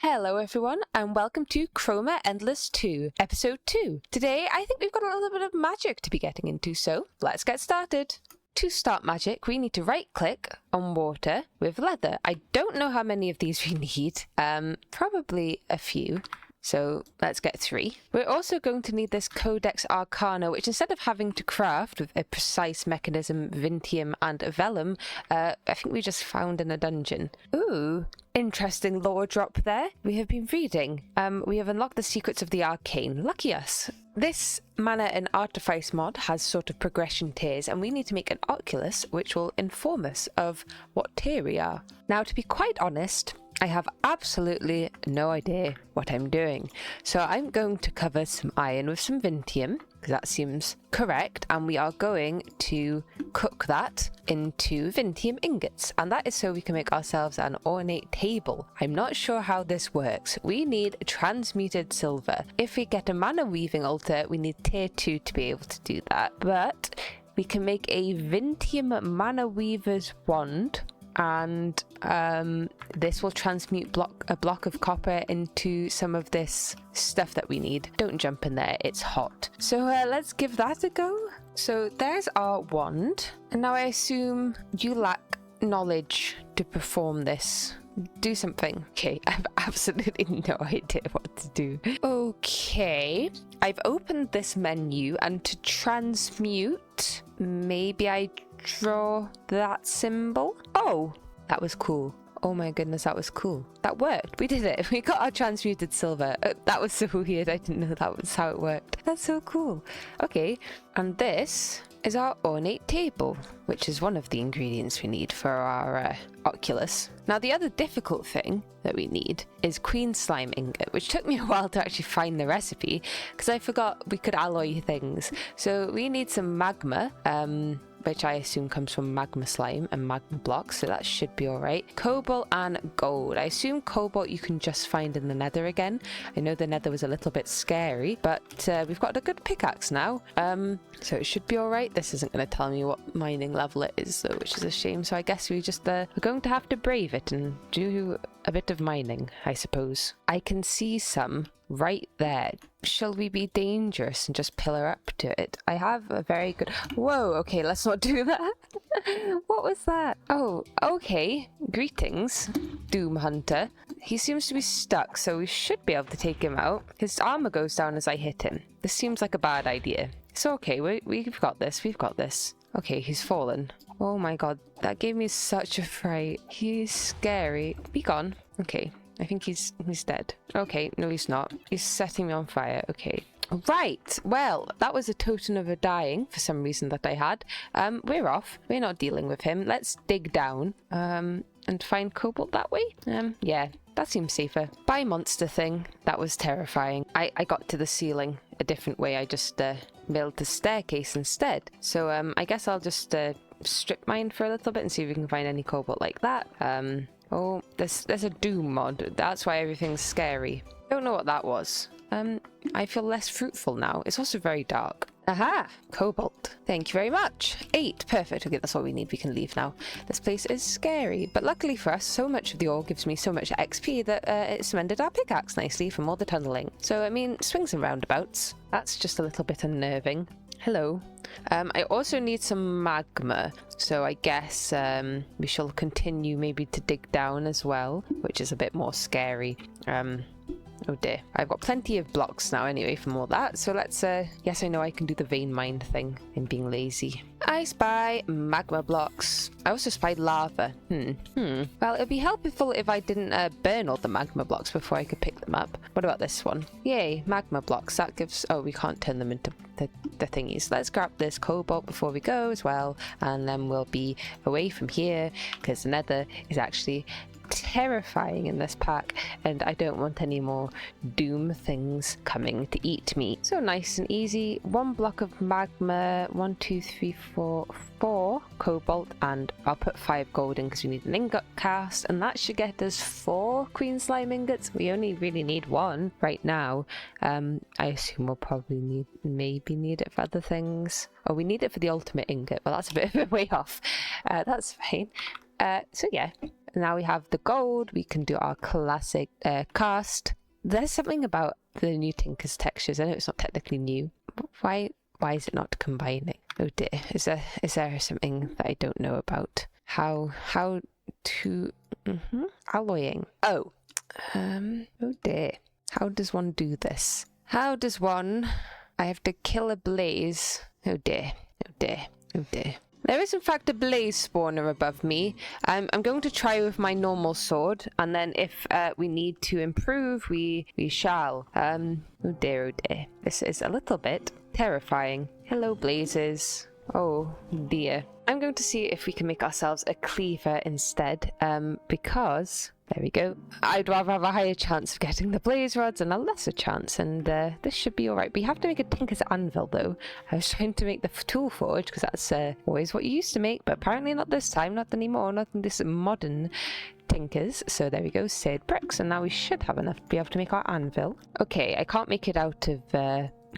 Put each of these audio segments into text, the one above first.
Hello everyone and welcome to Chroma Endless 2, episode 2. Today I think we've got a little bit of magic to be getting into, so let's get started. To start magic we need to right click on water with leather. I don't know how many of these we need, probably a few. So let's get 3. We're also going to need this Codex Arcana, which instead of having to craft with a precise mechanism, Vintium and Vellum, I think we just found in a dungeon. Ooh, interesting lore drop there. We have been reading. We have unlocked the secrets of the arcane. Lucky us. This mana and artifice mod has sort of progression tiers, and we need to make an Oculus which will inform us of what tier we are. Now, to be quite honest, I have absolutely no idea what I'm doing. So I'm going to cover some iron with some Vintium, because that seems correct, and we are going to cook that into Vintium ingots, and that is so we can make ourselves an ornate table. I'm not sure how this works. We need transmuted silver. If we get a mana weaving altar, we need tier 2 to be able to do that, but we can make a Vintium mana weaver's wand, and this will transmute a block of copper into some of this stuff that we need. Don't jump in there, it's hot. So let's give that a go. So there's our wand, and now I assume you lack knowledge to perform this. Do something. Okay, I have absolutely no idea what to do. Okay, I've opened this menu, and to transmute, maybe I draw that symbol. Oh, that was cool. Oh my goodness, that was cool. That worked. We did it. We got our transmuted silver. That was so weird. I didn't know that was how it worked. That's so cool. Okay, and this is our ornate table, which is one of the ingredients we need for our Oculus. Now, the other difficult thing that we need is queen slime ingot, which took me a while to actually find the recipe because I forgot we could alloy things. So we need some magma, which I assume comes from magma slime and magma blocks, so that should be alright. Cobalt and gold. I assume cobalt you can just find in the nether again. I know the nether was a little bit scary, but we've got a good pickaxe now, so it should be alright. This isn't going to tell me what mining level it is though, which is a shame, so I guess we just we're going to have to brave it and do a bit of mining, I suppose. I can see some right there. Shall we be dangerous and just pillar up to it? I have a very good... Whoa, okay, let's not do that. What was that? Oh, okay. Greetings, Doom Hunter. He seems to be stuck, so we should be able to take him out. His armor goes down as I hit him. This seems like a bad idea. It's okay, we've got this, we've got this. Okay, he's fallen. Oh my god, that gave me such a fright. He's scary. Be gone. Okay. I think he's dead. Okay, no he's not. He's setting me on fire. Okay. Right, well, that was a totem of a dying for some reason that I had. We're off. We're not dealing with him. Let's dig down and find cobalt that way. Yeah, that seems safer. Bye, monster thing. That was terrifying. I got to the ceiling a different way. I just built a staircase instead. So I guess I'll just strip mine for a little bit and see if we can find any cobalt like that. Oh, there's a doom mod. That's why everything's scary. Don't know what that was. I feel less fruitful now. It's also very dark. Aha! Cobalt. Thank you very much. 8. Perfect. Okay, that's all we need. We can leave now. This place is scary. But luckily for us, so much of the ore gives me so much XP that it cemented our pickaxe nicely from all the tunneling. So, I mean, swings and roundabouts. That's just a little bit unnerving. Hello. I also need some magma, so I guess we shall continue maybe to dig down as well, which is a bit more scary. Oh dear. I've got plenty of blocks now anyway from all that, so let's, yes I know I can do the vein mine thing. I'm being lazy. I spy magma blocks. I also spied lava. Well, it'd be helpful if I didn't burn all the magma blocks before I could pick them up. What about this one? Yay, magma blocks. That gives... Oh, we can't turn them into the thingies. Let's grab this cobalt before we go as well, and then we'll be away from here, because the nether is actually terrifying in this pack, and I don't want any more doom things coming to eat me. So nice and easy. 1 block of magma, 1, 2, 3, 4 cobalt, and I'll put 5 gold in because we need an ingot cast, and that should get us 4 queen slime ingots. We only really need 1 right now. I assume we'll probably maybe need it for other things. Oh, we need it for the ultimate ingot. Well, that's a bit of a way off. That's fine. So yeah, Now we have the gold. We can do our classic cast. There's something about the new Tinker's textures. I know it's not technically new. Why is it not combining? Oh dear. Is there something that I don't know about? How to alloying. Oh. Oh dear. How does one do this? How does one... I have to kill a blaze. Oh dear. Oh dear. Oh dear. There is in fact a blaze spawner above me. I'm going to try with my normal sword, and then if we need to improve, we shall. Oh dear, oh dear. This is a little bit terrifying. Hello, blazes. Oh dear. I'm going to see if we can make ourselves a cleaver instead, because... There we go. I'd rather have a higher chance of getting the blaze rods and a lesser chance, and this should be alright. We have to make a Tinker's anvil though. I was trying to make the tool forge because that's always what you used to make, but apparently not this time, not anymore, not in this modern Tinkers. So there we go, seared bricks, and now we should have enough to be able to make our anvil. Okay, I can't make it out of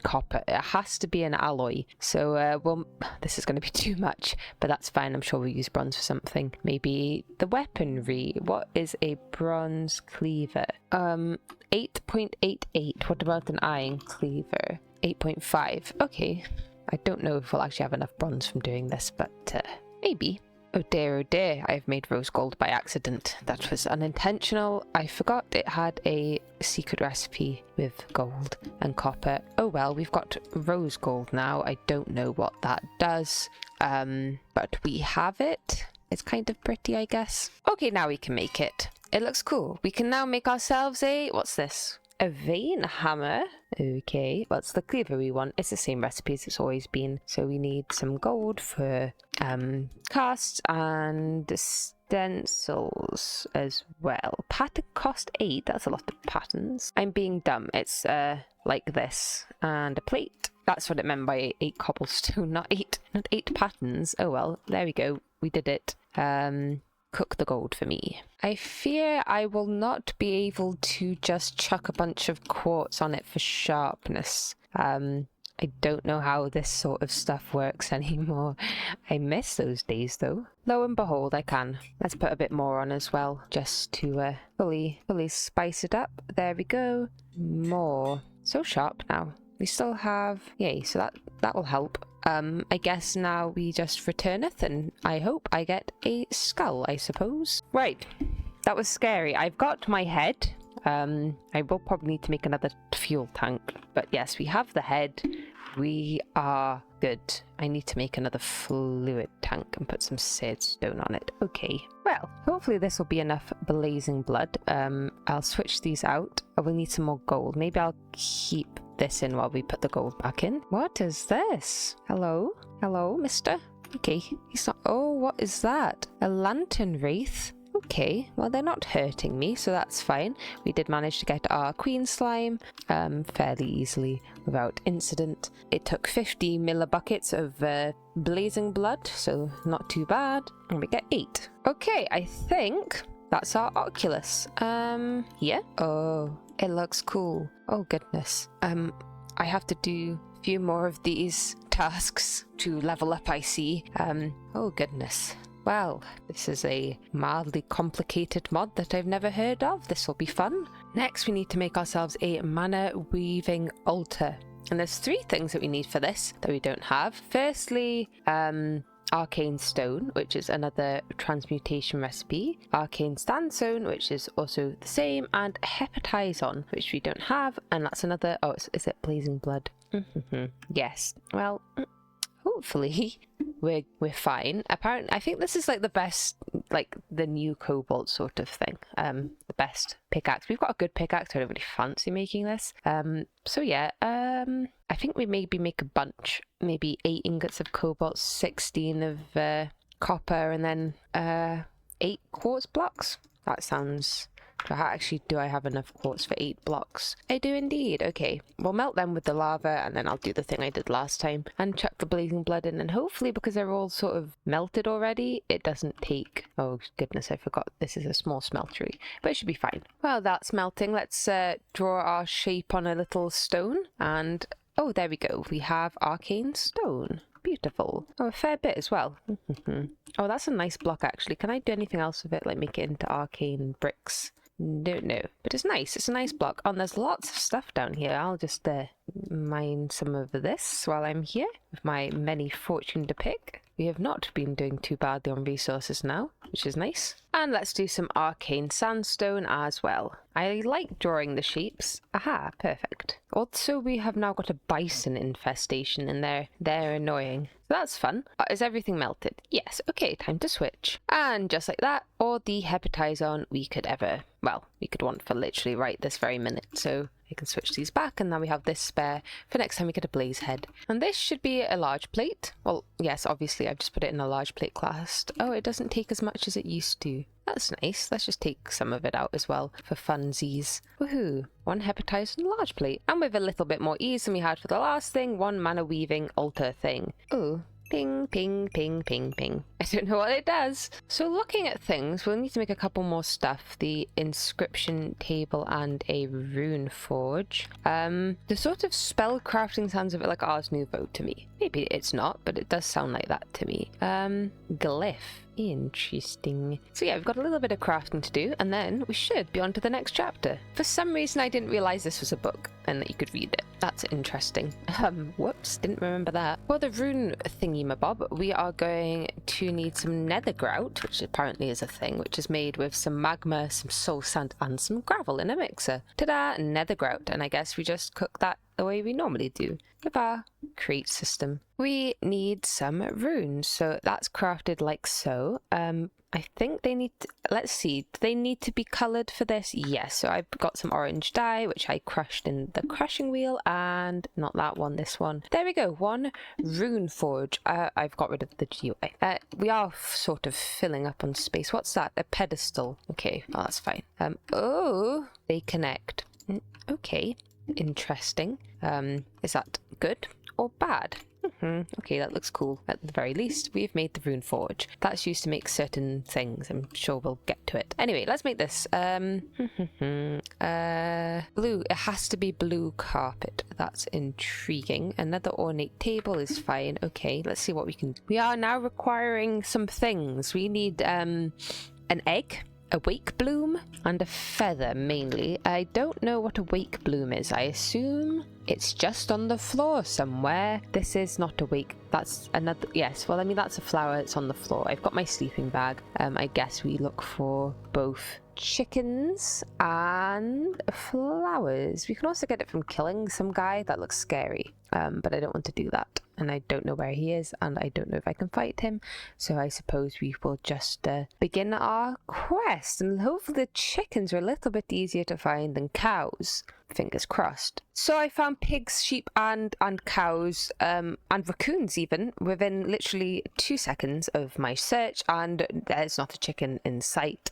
copper. It has to be an alloy. So, well, this is going to be too much, but that's fine. I'm sure we'll use bronze for something. Maybe the weaponry. What is a bronze cleaver? 8.88. What about an iron cleaver? 8.5. Okay. I don't know if we'll actually have enough bronze from doing this, but maybe. Oh dear, I have made rose gold by accident. That was unintentional. I forgot it had a secret recipe with gold and copper. Oh well, we've got rose gold now. I don't know what that does, but we have it. It's kind of pretty, I guess. Okay, now we can make it. It looks cool. We can now make ourselves a... What's this? A vein hammer. Okay, what's the cleaver we want? It's the same recipe as it's always been. So we need some gold for casts and stencils as well. Pattern cost 8. That's a lot of patterns. I'm being dumb. It's like this. And a plate. That's what it meant by 8 cobblestone, not 8 patterns. Oh well, there we go. We did it. Cook the gold for me. I fear I will not be able to just chuck a bunch of quartz on it for sharpness. I don't know how this sort of stuff works anymore. I miss those days though. Lo and behold, I can. Let's put a bit more on as well, just to fully spice it up. There we go. More. So sharp now. We still have... Yay, so that will help. I guess now we just returneth, and I hope I get a skull, I suppose. Right, that was scary. I've got my head. I will probably need to make another fuel tank, but yes, we have the head. We are good. I need to make another fluid tank and put some seared stone on it. Okay, well, hopefully this will be enough blazing blood. I'll switch these out. I will need some more gold. Maybe I'll keep this in while we put the gold back in. What is this? Hello? Hello, mister? Okay, he's not... Oh, what is that? A lantern wraith? Okay, well, they're not hurting me, so that's fine. We did manage to get our queen slime fairly easily without incident. It took 50 millibuckets of blazing blood, so not too bad. And we get 8. Okay, I think that's our Oculus. Yeah? Oh, it looks cool. Oh, goodness. I have to do a few more of these tasks to level up, I see. Oh, goodness. Well, this is a mildly complicated mod that I've never heard of. This will be fun. Next, we need to make ourselves a mana weaving altar. And there's 3 things that we need for this that we don't have. Firstly, arcane stone, which is another transmutation recipe. Arcane sandstone, which is also the same. And hepatizon, which we don't have. And that's another... Oh, is it blazing blood? Yes. Well... Hopefully we're fine. Apparently, I think this is like the best, like the new cobalt sort of thing. The best pickaxe. We've got a good pickaxe. I don't really fancy making this. So yeah. I think we maybe make a bunch. Maybe 8 ingots of cobalt, 16 of copper, and then 8 quartz blocks. That sounds... do I have enough quartz for 8 blocks? I do indeed. Okay, we'll melt them with the lava, and then I'll do the thing I did last time and chuck the blazing blood in, and hopefully, because they're all sort of melted already, it doesn't take... Oh goodness, I forgot this is a small smeltery, but it should be fine. Well, that's melting. Let's draw our shape on a little stone, and oh, there we go. We have arcane stone. Beautiful. Oh, a fair bit as well. Oh, that's a nice block actually. Can I do anything else with it, like make it into arcane bricks? No, but it's nice. It's a nice block. Oh, and there's lots of stuff down here. I'll just mine some of this while I'm here with my many fortune to pick. We have not been doing too badly on resources now, which is nice. And let's do some arcane sandstone as well. I like drawing the shapes. Aha, perfect. Also, we have now got a bison infestation in there. They're annoying. So that's fun. Is everything melted? Yes. Okay, time to switch. And just like that, all the hepatizon we could want for literally right this very minute. So I can switch these back, and now we have this spare for next time we get a blaze head. And this should be a large plate. Well, yes, obviously I've just put it in a large plate class. Oh, it doesn't take as much as it used to. That's nice. Let's just take some of it out as well for funsies. Woohoo! 1 hepatized large plate. And with a little bit more ease than we had for the last thing, 1 mana weaving altar thing. Ooh. Ping, ping, ping, ping, ping. I don't know what it does. So looking at things, we'll need to make a couple more stuff. The inscription table and a rune forge. The sort of spell crafting sounds a bit like Ars Nouveau to me. Maybe it's not, but it does sound like that to me. Glyph. Interesting. So yeah, we've got a little bit of crafting to do, and then we should be on to the next chapter. For some reason I didn't realise this was a book and that you could read it. That's interesting. Whoops, didn't remember that. For the rune thingy-mabob, we are going to need some nether grout, which apparently is a thing, which is made with some magma, some soul sand, and some gravel in a mixer. Ta-da! Nether grout, and I guess we just cook that the way we normally do with our crate system. We need some runes, so that's crafted like so. I think they need to, let's see, do they need to be coloured for this? Yes, so I've got some orange dye, which I crushed in the crushing wheel, and not that one, this one. There we go, 1 rune forge. I've got rid of the GUI. We are sort of filling up on space. What's that? A pedestal. Okay, oh, that's fine. Oh, they connect. Okay, interesting. Is that good or bad? Okay, that looks cool. At the very least, we've made the rune forge. That's used to make certain things. I'm sure we'll get to it. Anyway, let's make this. Blue. It has to be blue carpet. That's intriguing. Another ornate table is fine. Okay, let's see what we can do. We are now requiring some things. We need an egg, a wake bloom, and a feather mainly. I don't know what a wake bloom is. I assume it's just on the floor somewhere. This is not a wake. That's another. Yes, well, I mean, that's a flower that's on the floor. I've got my sleeping bag. I guess we look for both chickens and flowers. We can also get it from killing some guy. That looks scary. But I don't want to do that. And I don't know where he is, and I don't know if I can fight him. So I suppose we will just begin our quest. And hopefully the chickens are a little bit easier to find than cows. Fingers crossed. So I found pigs, sheep, and cows, and raccoons even, within literally 2 seconds of my search, and there's not a chicken in sight.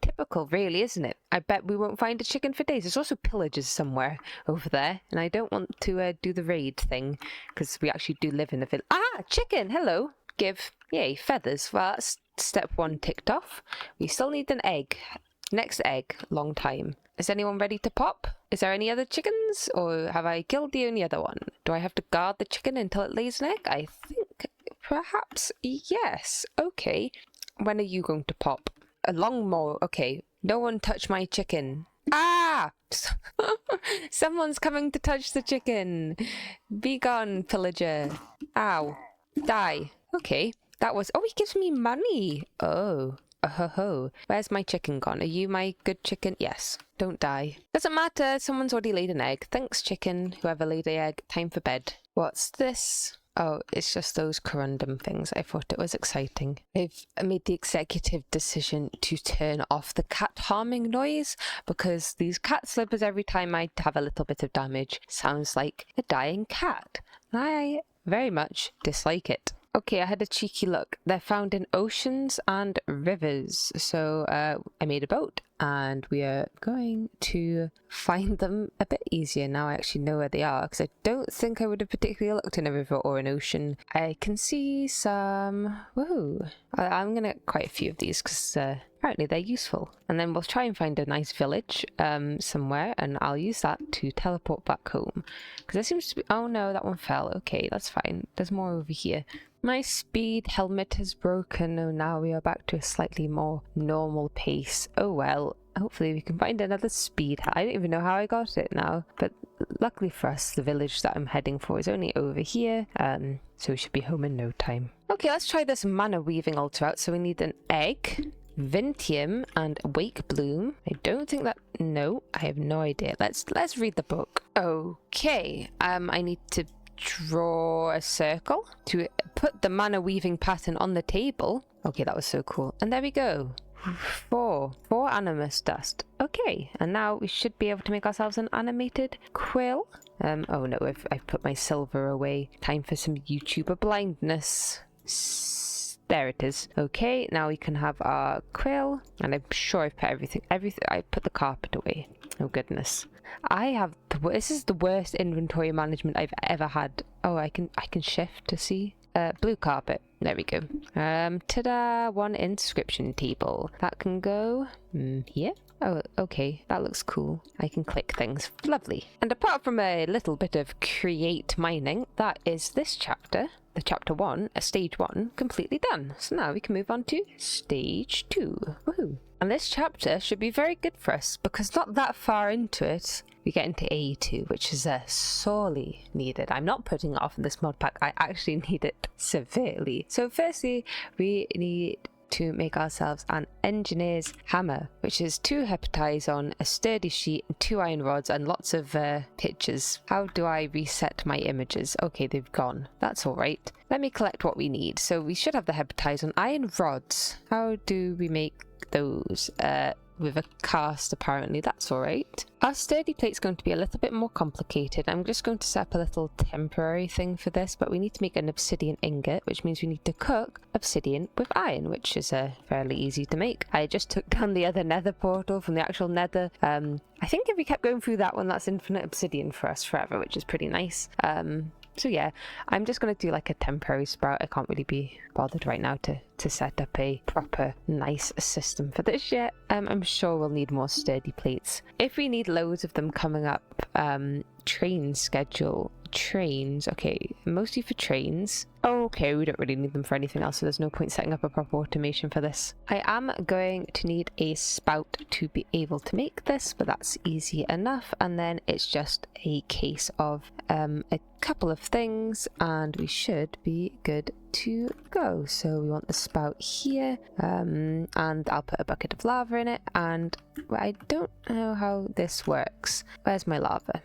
Typical, really, isn't it? I bet we won't find a chicken for days. There's also pillagers somewhere over there, and I don't want to do the raid thing, because we actually do live in a village. Ah, chicken! Hello! Give. Yay, feathers. Well, that's step 1 ticked off. We still need an egg. Next egg. Long time. Is anyone ready to pop? Is there any other chickens? Or have I killed the only other one? Do I have to guard the chicken until it lays an egg? I think perhaps yes. Okay. When are you going to pop? A long more. Okay. No one touch my chicken. Ah! Someone's coming to touch the chicken. Be gone, pillager. Ow. Die. Okay. That was... Oh, he gives me money. Oh. Oh-ho-ho. Where's my chicken gone? Are you my good chicken? Yes. Don't die. Doesn't matter. Someone's already laid an egg. Thanks, chicken. Whoever laid the egg. Time for bed. What's this? Oh, it's just those corundum things. I thought it was exciting. I've made the executive decision to turn off the cat harming noise because these cat slippers, every time I have a little bit of damage, sounds like a dying cat. I very much dislike it. Okay, I had a cheeky look. They're found in oceans and rivers. So I made a boat and we are going to find them a bit easier now I actually know where they are, because I don't think I would have particularly looked in a river or an ocean. I can see some... Woohoo! I'm going to get quite a few of these because apparently they're useful. And then we'll try and find a nice village somewhere, and I'll use that to teleport back home. Because there seems to be... Oh no, that one fell. Okay, that's fine. There's more over here. My speed helmet is broken. Oh, now we are back to a slightly more normal pace. Oh well. Hopefully we can find another speed. I don't even know how I got it now. But luckily for us, the village that I'm heading for is only over here. So we should be home in no time. Okay, let's try this mana weaving altar out. So we need an egg, Vintium, and Wake Bloom. I don't think that... No, I have no idea. Let's read the book. Okay, I need to draw a circle to put the mana weaving pattern on the table. Okay, that was so cool. And there we go. Four animus dust. Okay, and now we should be able to make ourselves an animated quill. Oh no, I've put my silver away. Time for some YouTuber blindness. There it is. Okay, now we can have our quill, and I'm sure I've put everything. I put the carpet away. Oh goodness, this is the worst inventory management I've ever had. Oh, I can shift to see. Blue carpet. There we go. Ta-da! One inscription table. That can go here. Oh, okay. That looks cool. I can click things. Lovely. And apart from a little bit of create mining, that is this chapter. The chapter 1, stage 1, completely done. So now we can move on to stage 2. Woohoo! And this chapter should be very good for us, because not that far into it, we get into E02, which is sorely needed. I'm not putting it off in this mod pack. I actually need it severely. So firstly, we need to make ourselves an engineer's hammer, which is 2 hepatize, a sturdy sheet, and 2 iron rods, and lots of pictures. How do I reset my images? Okay, they've gone. That's all right. Let me collect what we need. So we should have the hepatize iron rods. How do we make those? With a cast, apparently. That's all right. Our sturdy plate's going to be a little bit more complicated. I'm just going to set up a little temporary thing for this, but we need to make an obsidian ingot, which means we need to cook obsidian with iron, which is fairly easy to make. I just took down the other nether portal from the actual nether. I think if we kept going through that one, that's infinite obsidian for us forever, which is pretty nice. So yeah, I'm just going to do like a temporary sprout. I can't really be bothered right now to set up a proper nice system for this yet. I'm sure we'll need more sturdy plates. If we need loads of them coming up, train schedule. Trains, okay, mostly for trains. Okay, we don't really need them for anything else, so there's no point setting up a proper automation for this. I am going to need a spout to be able to make this, but that's easy enough. And then it's just a case of a couple of things, and we should be good to go. So we want the spout here, and I'll put a bucket of lava in it, and I don't know how this works. Where's my lava?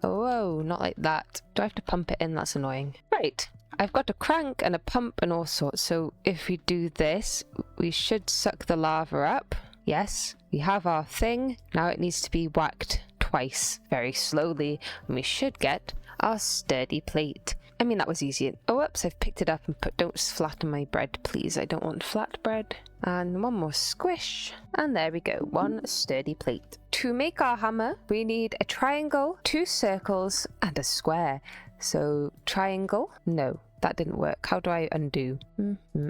Oh, not like that. Do I have to pump it in? That's annoying. Right. I've got a crank and a pump and all sorts, so if we do this, we should suck the lava up. Yes, we have our thing. Now it needs to be whacked twice, very slowly, and we should get our sturdy plate. I mean, that was easy. Oh, whoops, I've picked it up and don't flatten my bread, please. I don't want flat bread. And one more squish. And there we go, one sturdy plate. To make our hammer, we need a triangle, 2 circles, and a square. So, triangle? No, that didn't work. How do I undo?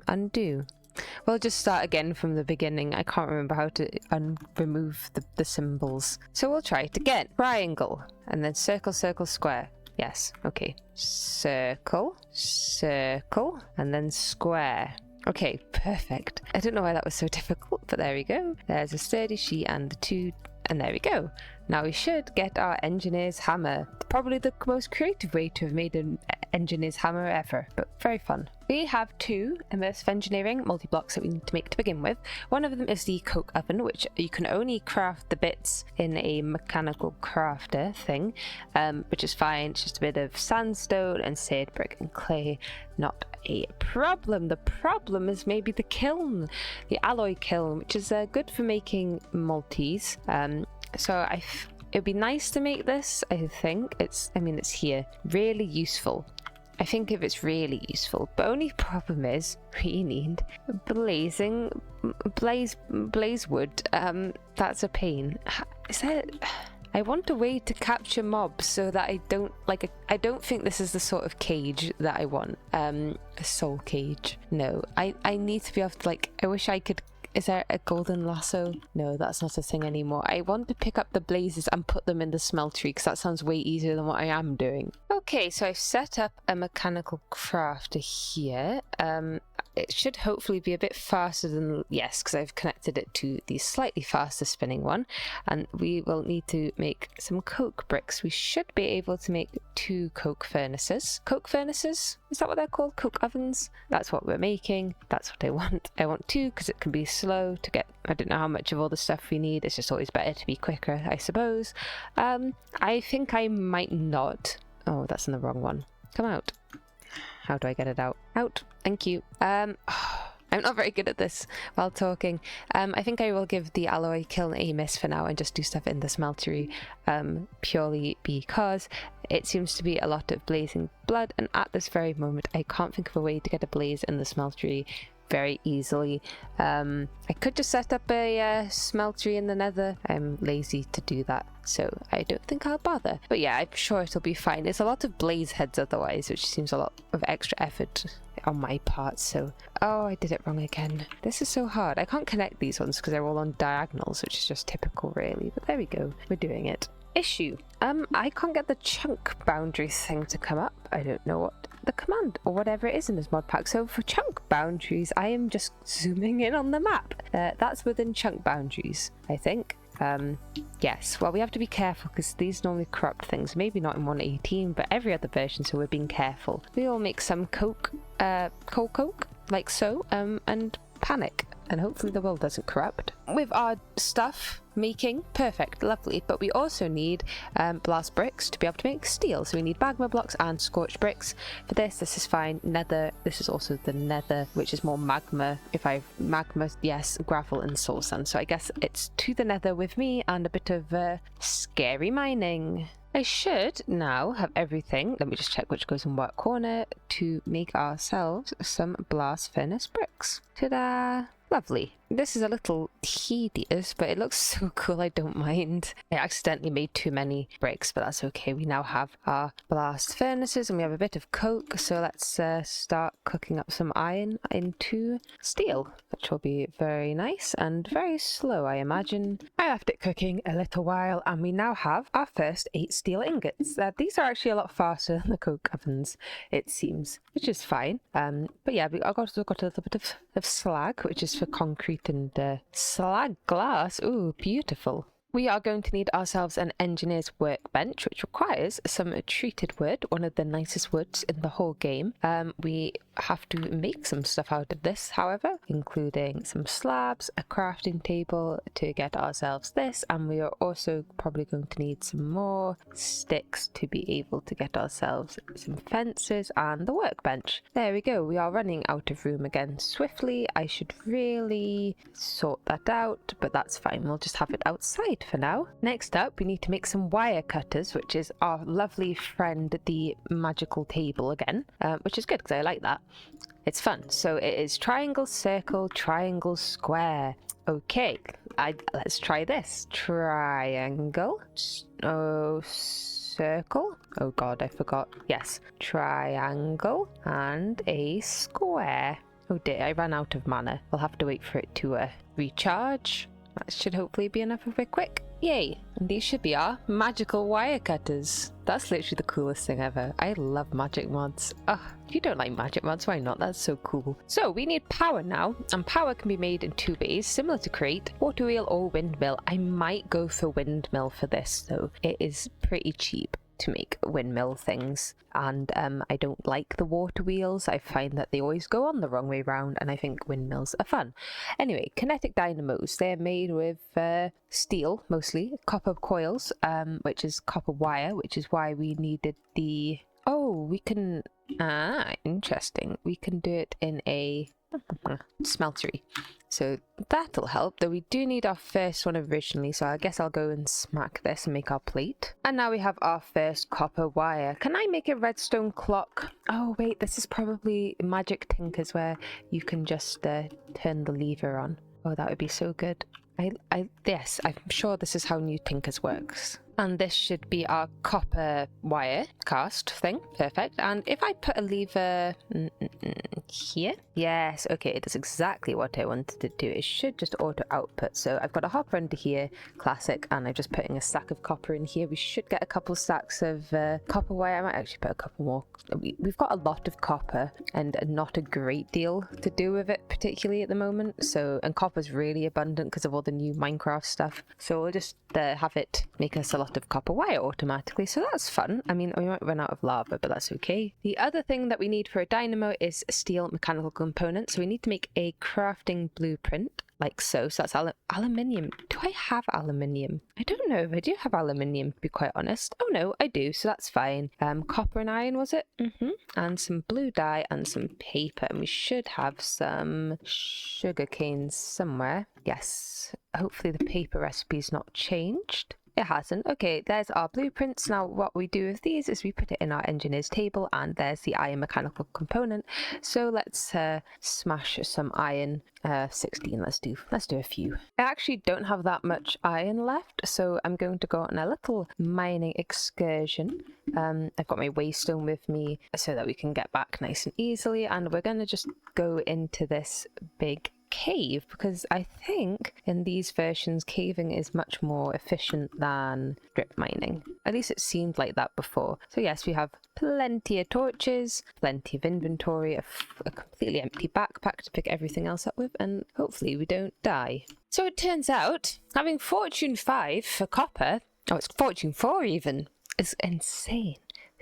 Undo. We'll just start again from the beginning. I can't remember how to remove the symbols. So we'll try it again. Triangle, and then circle, circle, square. Yes, okay. Circle, circle, and then square. Okay, perfect. I don't know why that was so difficult, but there we go. There's a sturdy sheet and the 2, and there we go. Now we should get our engineer's hammer. Probably the most creative way to have made an engineer's hammer ever, but very fun. We have 2 immersive engineering multi-blocks that we need to make to begin with. One of them is the coke oven, which you can only craft the bits in a mechanical crafter thing, which is fine. It's just a bit of sandstone and sand, brick and clay. Not a problem. The problem is maybe the kiln, the alloy kiln, which is good for making multis. So it'd be nice to make this. I think it's here. Really useful. I think if it's really useful, but only problem is we need blaze wood. That's a pain. Is that? I want a way to capture mobs so that I don't think this is the sort of cage that I want. A soul cage. No, I need to be able to I wish I could Is there a golden lasso? No, that's not a thing anymore. I want to pick up the blazes and put them in the smeltery because that sounds way easier than what I am doing. Okay, so I've set up a mechanical crafter here. It should hopefully be a bit faster than, yes, because I've connected it to the slightly faster spinning one. And we will need to make some coke bricks. We should be able to make 2 coke furnaces. Coke furnaces? Is that what they're called? Coke ovens? That's what we're making. That's what I want. I want 2 because it can be slow to get. I don't know how much of all the stuff we need. It's just always better to be quicker, I suppose. I think I might not. Oh, that's in the wrong one. Come out. How do I get it out? Out. Thank you. I'm not very good at this while talking. I think I will give the alloy kiln a miss for now and just do stuff in the smeltery, purely because it seems to be a lot of blazing blood, and at this very moment I can't think of a way to get a blaze in the smeltery very easily. I could just set up a smeltery in the nether. I'm lazy to do that, so I don't think I'll bother. But yeah, I'm sure it'll be fine. It's a lot of blaze heads otherwise, which seems a lot of extra effort on my part, so... Oh, I did it wrong again. This is so hard. I can't connect these ones because they're all on diagonals, which is just typical really, but there we go. We're doing it. Issue. I can't get the chunk boundaries thing to come up. I don't know what the command or whatever it is in this mod pack. So for chunk boundaries, I am just zooming in on the map. That's within chunk boundaries, I think. Yes, well, we have to be careful because these normally corrupt things. Maybe not in 1.18, but every other version, so we're being careful. We all make some coke, coke, like so, and panic. And hopefully the world doesn't corrupt. With our stuff making, perfect, lovely, but we also need blast bricks to be able to make steel. So we need magma blocks and scorched bricks. For this is fine. Nether, this is also the nether, which is more magma. Magma, yes, gravel and soul sand. So I guess it's to the nether with me and a bit of scary mining. I should now have everything, let me just check which goes in what corner, to make ourselves some blast furnace bricks. Ta-da! Lovely. This is a little tedious, but it looks so cool, I don't mind. I accidentally made too many bricks, but that's okay. We now have our blast furnaces and we have a bit of coke, so let's start cooking up some iron into steel, which will be very nice and very slow, I imagine. I left it cooking a little while and we now have our first 8 steel ingots. These are actually a lot faster than the coke ovens, it seems, which is fine. But yeah, I've also got a little bit of slag, which is for concrete and slag glass. Ooh, beautiful. We are going to need ourselves an engineer's workbench, which requires some treated wood, one of the nicest woods in the whole game. We have to make some stuff out of this, however, including some slabs, a crafting table to get ourselves this, and we are also probably going to need some more sticks to be able to get ourselves some fences and the workbench. There we go, we are running out of room again swiftly. I should really sort that out, but that's fine, we'll just have it outside for now. Next up, we need to make some wire cutters, which is our lovely friend, the magical table again, which is good because I like that. It's fun. So it is triangle, circle, triangle, square. Okay, let's try this. Triangle. Oh, circle. Oh god, I forgot. Yes, triangle and a square. Oh dear, I ran out of mana. We'll have to wait for it to recharge. That should hopefully be enough of it quick. Yay! And these should be our magical wire cutters. That's literally the coolest thing ever. I love magic mods. Ugh, if you don't like magic mods, why not? That's so cool. So we need power now, and power can be made in 2 ways, similar to crate, water wheel or windmill. I might go for windmill for this though. It is pretty cheap to make windmill things, and I don't like the water wheels. I find that they always go on the wrong way round, and I think windmills are fun. Anyway, kinetic dynamos, they're made with steel mostly, copper coils, which is copper wire, which is why we needed the... Oh, we can... interesting. We can do it in a smeltery. So that'll help, though we do need our first one originally, so I guess I'll go and smack this and make our plate. And now we have our first copper wire. Can I make a redstone clock? Oh wait, this is probably magic tinkers where you can just turn the lever on. Oh, that would be so good. Yes, I'm sure this is how New Tinkers works. And this should be our copper wire cast thing. Perfect. And if I put a lever... here. Yes, okay, it does exactly what I wanted to do. It should just auto output. So I've got a hopper under here, classic, and I'm just putting a stack of copper in here. We should get a couple stacks of copper wire. I might actually put a couple more. We've got a lot of copper and not a great deal to do with it, particularly at the moment. So, and copper's really abundant because of all the new Minecraft stuff. So we'll just have it make us a lot of copper wire automatically. So that's fun. I mean, we might run out of lava, but that's okay. The other thing that we need for a dynamo is steel mechanical components. So we need to make a crafting blueprint like so. So that's aluminium. Do I have aluminium? I don't know if I do have aluminium, to be quite honest. Oh no, I do. So that's fine. Copper and iron, was it? And some blue dye and some paper. And we should have some sugar canes somewhere. Yes. Hopefully the paper recipe's not changed. It hasn't. Okay, there's our blueprints. Now what we do with these is we put it in our engineers table, and there's the iron mechanical component. So let's smash some iron. 16, let's do a few. I actually don't have that much iron left, so I'm going to go on a little mining excursion. I've got my waystone with me so that we can get back nice and easily, and we're going to just go into this big cave, because I think in these versions caving is much more efficient than strip mining. At least it seemed like that before. So yes, we have plenty of torches, plenty of inventory, a completely empty backpack to pick everything else up with, and hopefully we don't die. So it turns out having fortune 5 for copper, oh, it's fortune 4 even, is insane.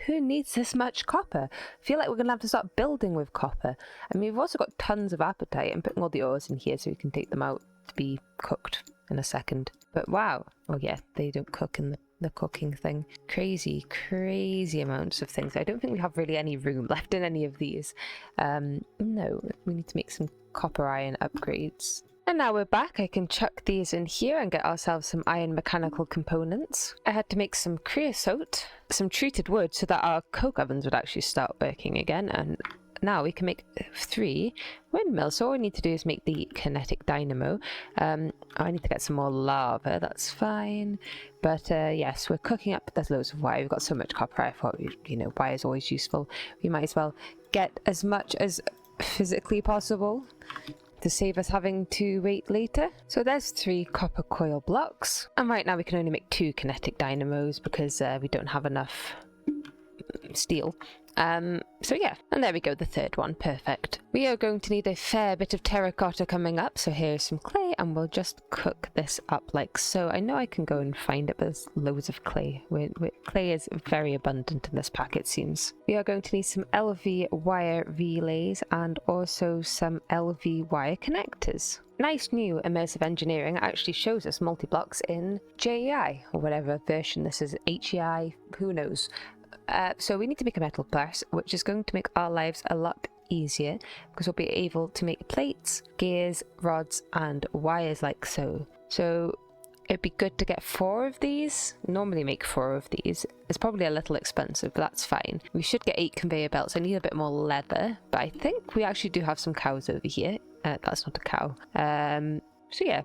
Who needs this much copper? I feel like we're going to have to start building with copper. I mean, we've also got tons of apatite. I'm putting all the ores in here so we can take them out to be cooked in a second. But wow. Oh yeah, they don't cook in the cooking thing. Crazy, crazy amounts of things. I don't think we have really any room left in any of these. No, we need to make some copper iron upgrades. And now we're back. I can chuck these in here and get ourselves some iron mechanical components. I had to make some creosote, some treated wood so that our coke ovens would actually start working again. And now we can make 3 windmills. So all we need to do is make the kinetic dynamo. I need to get some more lava. That's fine. But yes, we're cooking up. There's loads of wire. We've got so much copper. I thought, you know, wire is always useful. We might as well get as much as physically possible to save us having to wait later. So there's 3 copper coil blocks, and right now we can only make 2 kinetic dynamos because we don't have enough steel. So yeah, and there we go, the 3rd one, perfect. We are going to need a fair bit of terracotta coming up, so here's some clay, and we'll just cook this up like so. I know I can go and find it, but there's loads of clay. Clay is very abundant in this pack, it seems. We are going to need some LV wire relays and also some LV wire connectors. Nice new immersive engineering actually shows us multi-blocks in JEI, or whatever version this is, HEI, who knows. So we need to make a metal press, which is going to make our lives a lot easier because we'll be able to make plates, gears, rods, and wires like so. So it'd be good to get 4 of these. Normally make 4 of these. It's probably a little expensive, but that's fine. We should get 8 conveyor belts. I need a bit more leather, but I think we actually do have some cows over here. That's not a cow. So yeah,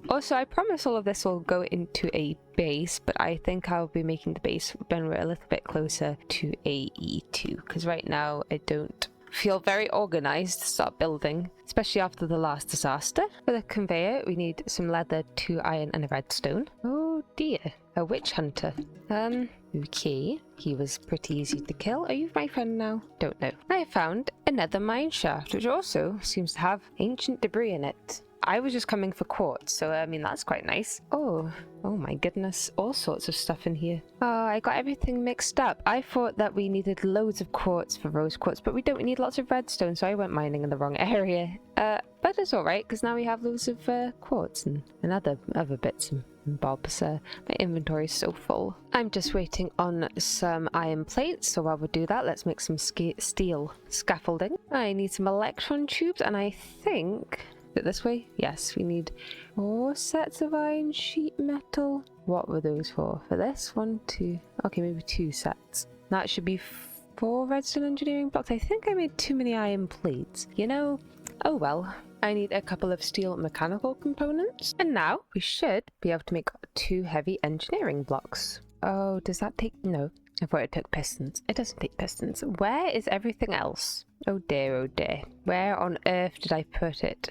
also I promise all of this will go into a base, but I think I'll be making the base when we're a little bit closer to a E2, because right now I don't feel very organized to start building, especially after the last disaster. For the conveyor, we need some leather, 2 iron, and a redstone. Oh dear, a witch hunter. Okay, he was pretty easy to kill. Are you my friend now? Don't know. I found another mine shaft, which also seems to have ancient debris in it. I was just coming for quartz, so I mean, that's quite nice. Oh my goodness, all sorts of stuff in here. Oh, I got everything mixed up. I thought that we needed loads of quartz for rose quartz, but we don't. We need lots of redstone, so I went mining in the wrong area. But it's alright, because now we have loads of quartz and other bits and bobs. My inventory is so full. I'm just waiting on some iron plates, so while we do that, let's make some steel scaffolding. I need some electron tubes, and I think... Is it this way? Yes, we need 4 sets of iron sheet metal. What were those for? For this? 1, 2... Okay, maybe 2 sets. That should be 4 redstone engineering blocks. I think I made too many iron plates. You know, oh well. I need a couple of steel mechanical components. And now we should be able to make 2 heavy engineering blocks. Oh, does that take... No. I thought it took pistons. It doesn't take pistons. Where is everything else? Oh dear, oh dear. Where on earth did I put it?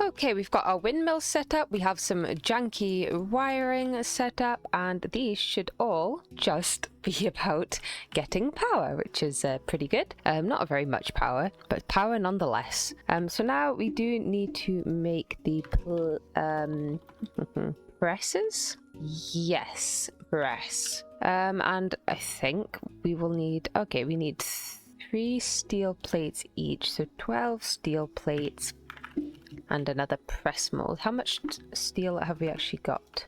Okay, we've got our windmill set up, we have some janky wiring set up, and these should all just be about getting power, which is pretty good. Not very much power, but power nonetheless. So now we do need to make the presses? Yes, press. And I think we will need, okay, we need 3 steel plates each, so 12 steel plates. And another press mold. How much steel have we actually got?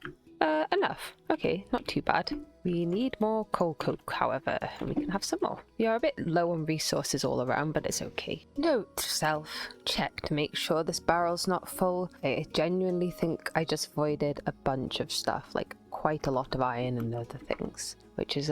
Enough. Okay, not too bad. We need more coal coke, however, and we can have some more. We are a bit low on resources all around, but it's okay. Note to self, check to make sure this barrel's not full. I genuinely think I just voided a bunch of stuff, like quite a lot of iron and other things, which is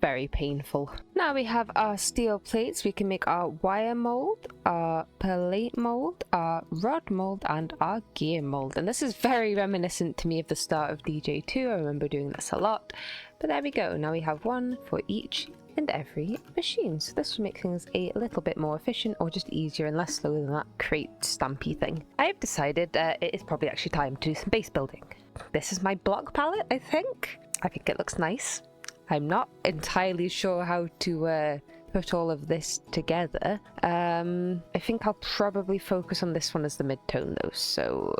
very painful. Now we have our steel plates. We can make our wire mold, our plate mold, our rod mold, and our gear mold. And this is very reminiscent to me of the start of DJ2. I remember doing this a lot. But there we go. Now we have one for each and every machine. So this will make things a little bit more efficient, or just easier and less slow than that crate stampy thing. I have decided it is probably actually time to do some base building. This is my block palette, I think. I think it looks nice. I'm not entirely sure how to put all of this together. I think I'll probably focus on this one as the mid-tone though, so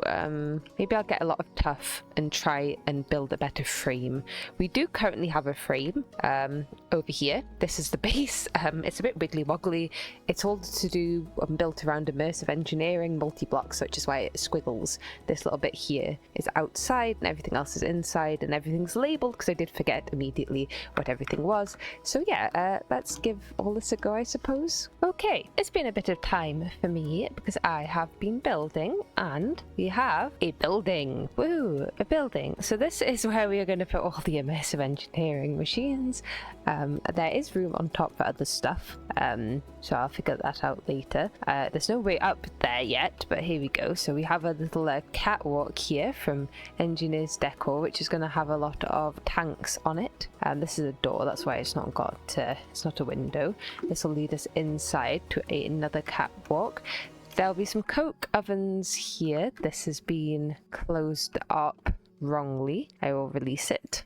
maybe I'll get a lot of tough and try and build a better frame. We do currently have a frame over here. This is the base. It's a bit wiggly woggly. It's all to do and built around immersive engineering multi-blocks, which is why it squiggles. This little bit here is outside and everything else is inside, and everything's labeled because I did forget immediately what everything was. So yeah, let's give all this a go, I suppose. Okay, it's been a bit of time for me because I have been building, and we have a building. Woo, a building. So this is where we are going to put all the immersive engineering machines. There is room on top for other stuff, so I'll figure that out later. There's no way up there yet, but here we go. So we have a little catwalk here from Engineer's Decor, which is going to have a lot of tanks on it. This is a door, that's why it's not got it's not a window. This will lead us inside to another catwalk. There'll be some coke ovens here. This has been closed up wrongly. I will release it.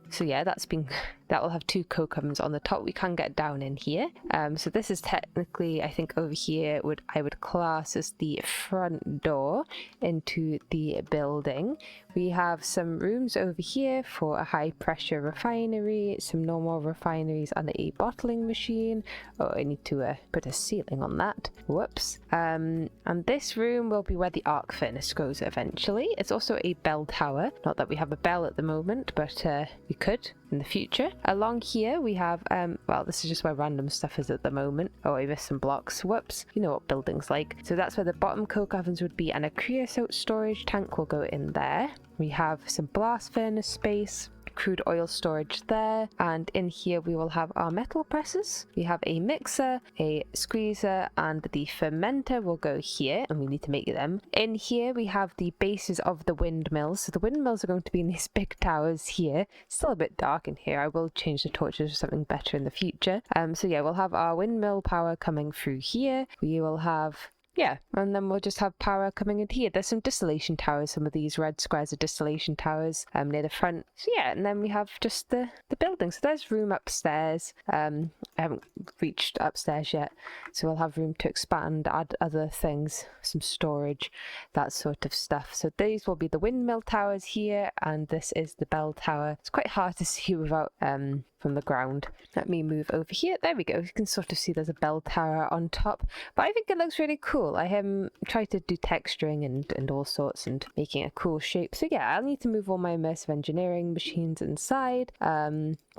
So yeah, that will have 2 coke ovens on the top. We can get down in here. So this is technically, I think over here I would class as the front door into the building. We have some rooms over here for a high pressure refinery, some normal refineries, and a bottling machine. Oh, I need to put a ceiling on that. Whoops. And this room will be where the arc furnace goes eventually. It's also a bell tower. Not that we have a bell at the moment, but we could in the future. Along here we have, well, this is just where random stuff is at the moment. Oh, I missed some blocks. Whoops. You know what building's like. So that's where the bottom coke ovens would be, and a creosote storage tank will go in there. We have some blast furnace space, crude oil storage there, and in here we will have our metal presses. We have a mixer, a squeezer, and the fermenter will go here, and we need to make them. In here we have the bases of the windmills. So the windmills are going to be in these big towers here. It's still a bit dark in here. I will change the torches for something better in the future. So yeah, we'll have our windmill power coming through here. We will have, yeah, and then we'll just have power coming in here. There's some distillation towers. Some of these red squares are distillation towers near the front. So yeah, and then we have just the building. So there's room upstairs. I haven't reached upstairs yet, so we'll have room to expand, add other things, some storage, that sort of stuff. So these will be the windmill towers here, and this is the bell tower. It's quite hard to see without from the ground. Let me move over here. There we go. You can sort of see there's a bell tower on top, but I think it looks really cool. I tried to do texturing and all sorts and making a cool shape. So yeah, I'll need to move all my immersive engineering machines inside,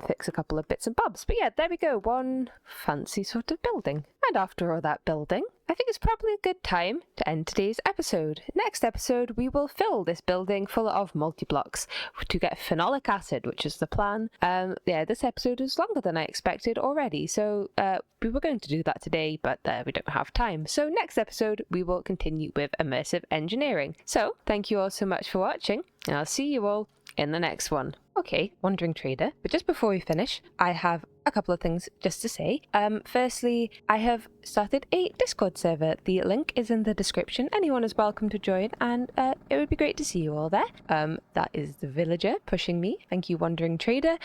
fix a couple of bits and bobs. But yeah, there we go. One fancy sort of building. And after all that building, I think it's probably a good time to end today's episode. Next episode, we will fill this building full of multi-blocks to get phenolic acid, which is the plan. This episode is longer than I expected already, so we were going to do that today, but we don't have time. So next episode, we will continue with immersive engineering. So thank you all so much for watching, and I'll see you all in the next one. Okay, Wandering Trader, but just before we finish, I have a couple of things just to say. Firstly, I have started a Discord server. The link is in the description. Anyone is welcome to join, and it would be great to see you all there. That is the villager pushing me. Thank you, Wandering Trader.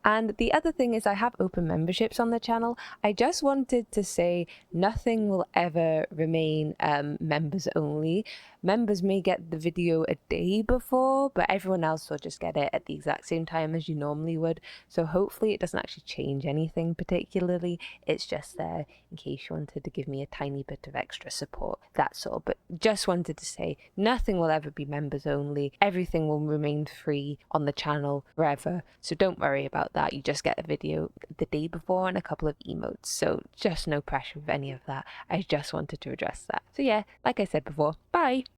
And the other thing is I have open memberships on the channel. I just wanted to say nothing will ever remain members only. Members may get the video a day before, but everyone else will just get it at the exact same time as you normally would. So hopefully it doesn't actually change anything particularly. It's just there in case you wanted to give me a tiny bit of extra support. That's all. But just wanted to say nothing will ever be members only. Everything will remain free on the channel forever. So don't worry about that. You just get a video the day before and a couple of emotes. So just no pressure with any of that. I just wanted to address that. So yeah, like I said before, bye.